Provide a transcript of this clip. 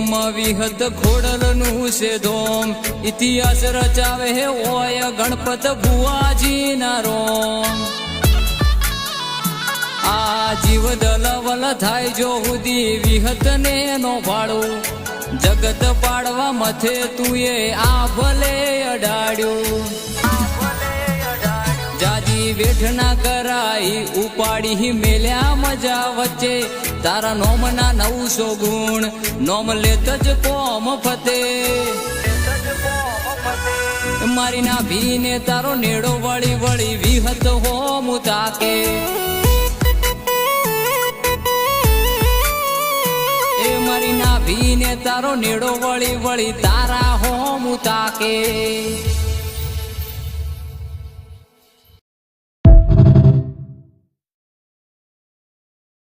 વિહત ખોડલનું છે ધોમ ઇતિહાસ રચાવે હે ઓય ગણપત ભુવાજી ના રોમ આ જીવ દલવલ થાય જો હુદી વિહત ને નો ભાડું જગત પાડવા મથે તું એ આ ભલે અડાડ્યું જાજી વેઠ ના કરાઈ ઉપાડી મેલ્યા મજા વચ્ચે તારા નોમના 900 ગુણ નોમ લેત જ કોમ ફતે મારી ના ભીને તારો નેડો વળી વળી વિહત હોમ તાકે એ મારી ના ભીને તારો નેડો વળી વળી તારા હોમ તાકે